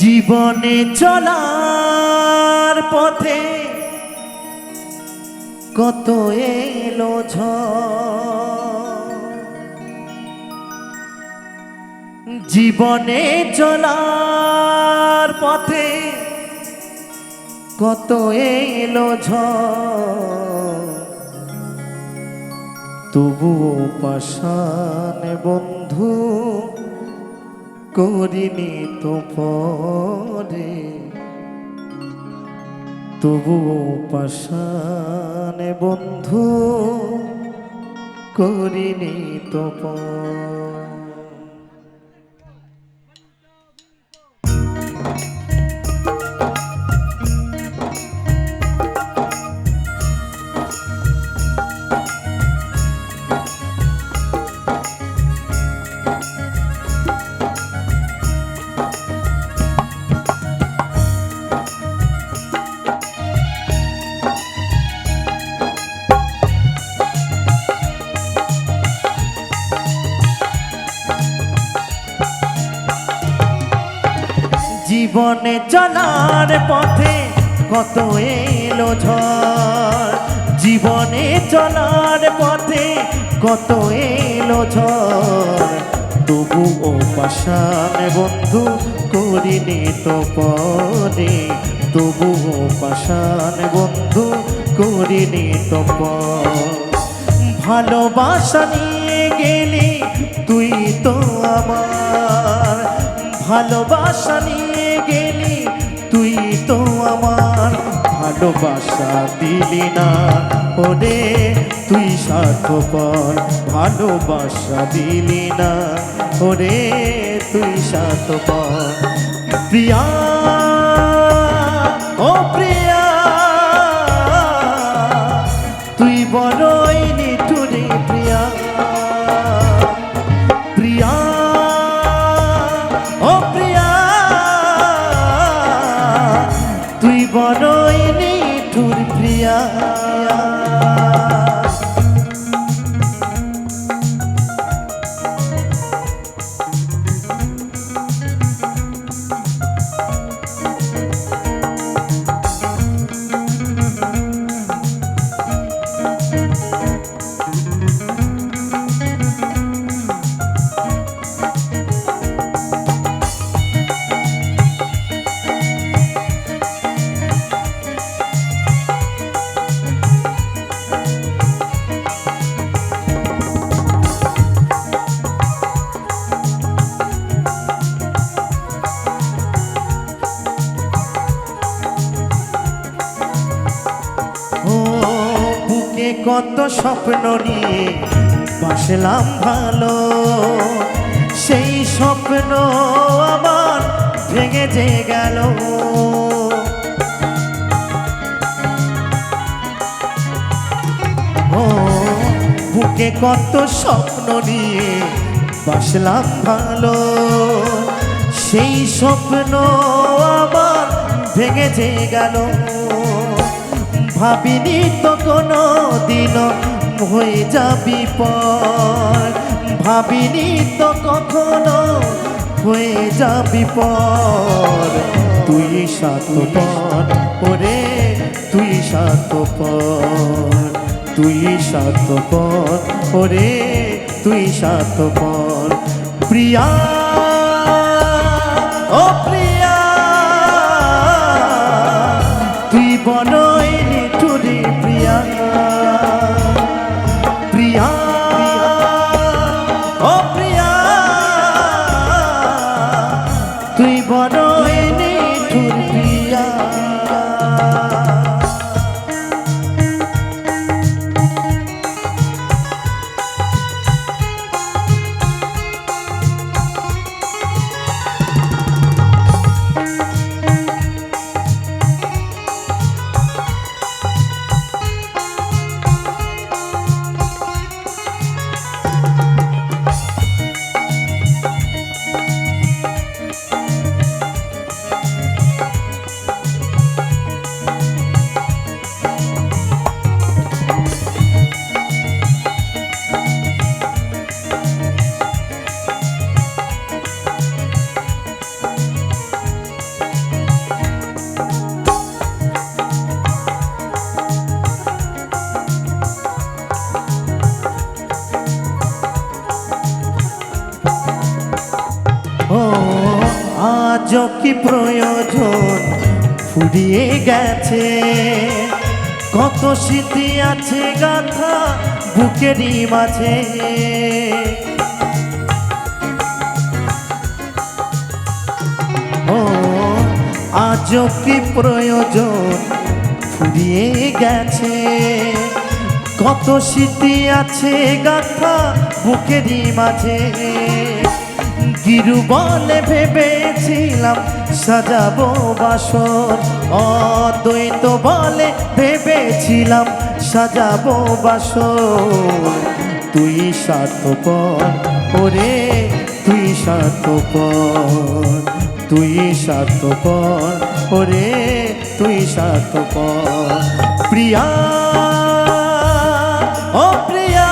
জীবনে চলার পথে কত এলো ঝড়, জীবনে চলার পথে কত এলো ঝড়, তবুও পাষাণ বন্ধু করিনি তো পরে, তবুও পাষাণ বন্ধু করিনি তো পরে। জীবনে চলার পথে কত এলো ঝড়, জীবনে চলার পথে কত এলো ঝড়, তবুও পাষাণ বন্ধু করিনি তো পরে, তবুও পাষাণ বন্ধু করিনি তো পরে। ভালোবাসা নিয়ে গেলি তুই তো আমার, ভালোবাসা নিয়ে গেলি তুই তো আমার, ভালোবাসা দিলি না ওরে তুই স্বার্থপর, ভালোবাসা দিলি না ওরে তুই স্বার্থপর। প্রিয়া ও প্রিয়া তুই বড়ই নিঠুরে, প্রিয়া প্রিয়া ও প্রিয়া তুই বড়ই নিঠুর, প্রিয়া কত স্বপ্ন নিয়ে বাসলাম ভালো, সেই স্বপ্ন আমার ভেঙে যে গেল, ও বুকে কত স্বপ্ন নিয়ে বাসলাম ভালো, সেই স্বপ্ন আমার ভেঙে যে গেল। ভাবিনি তো কোনো দিন হয়ে যাবি পর, ভাবিনি তো কখনো হয়ে যাবি পর, তুই স্বার্থপর ওরে তুই স্বার্থপর, তুই স্বার্থপর ওরে তুই স্বার্থপর। প্রিয়া ও প্রিয়া তুই বড়ই নিঠুরে, প্রিয়া প্রিয়া ও প্রিয়া তুই বড়ই নিঠুর, প্রিয়া কি প্রয়োজন ফুরিয়ে গেছে, কত স্মৃতি আছে গাথা বুকেরই মাঝে। ও আজও কি প্রয়োজন ফুরিয়ে গেছে, কত স্মৃতি আছে গাথা বুকেরই মাঝে। গিরু বলে ভেবেছিলাম সাজাবো বাসর, অদ্বৈত বলে ভেবেছিলাম সাজাবো বাসর। তুই স্বার্থপর ওরে তুই স্বার্থপর, তুই স্বার্থপর ওরে তুই স্বার্থপর। প্রিয়া ও প্রিয়া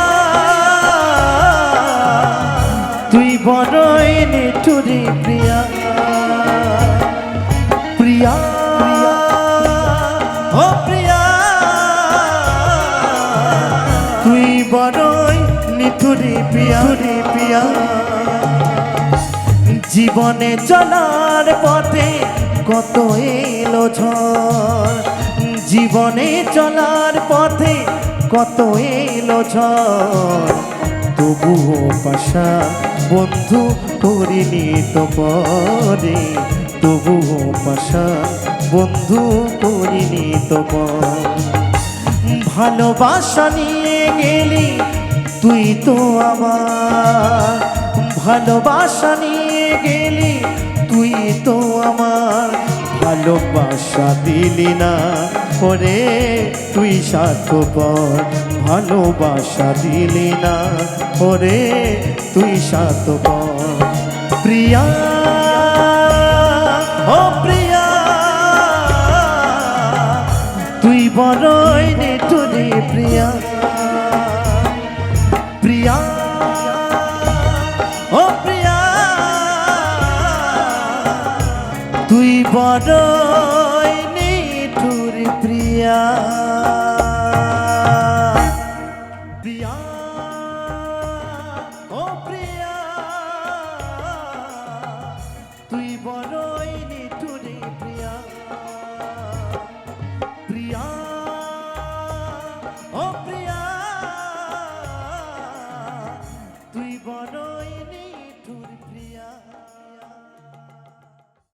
তুই বড়ই নিঠুরি প্রিয়া, প্রিয়া ও প্রিয়া তুই বড়ই নিঠুরি প্রিয়া প্রিয়া। জীবনে চলার পথে কত এলো ঝড়, জীবনে চলার পথে কত এলো ঝড়, তবুও পাশা বন্ধু করিনি তো পরে, তবুও পাশা বন্ধু করিনি তো পর। ভালোবাসা নিয়ে গেলি তুই তো আমার, ভালোবাসা নিয়ে গেলি তুই তো আমার, ভালোবাসা দিলি না ওরে তুই স্বার্থপর, ভালোবাসা দিলি না ওরে তুই স্বার্থপর। প্রিয়া ও প্রিয়া তুই বড়ই নিঠুরি প্রিয়া, প্রিয়া ও প্রিয়া তুই বড়ই নিঠুরি প্রিয়া, প্রিয়া ও প্রিয়া তুই বড়ই নিঠুরি প্রিয়া।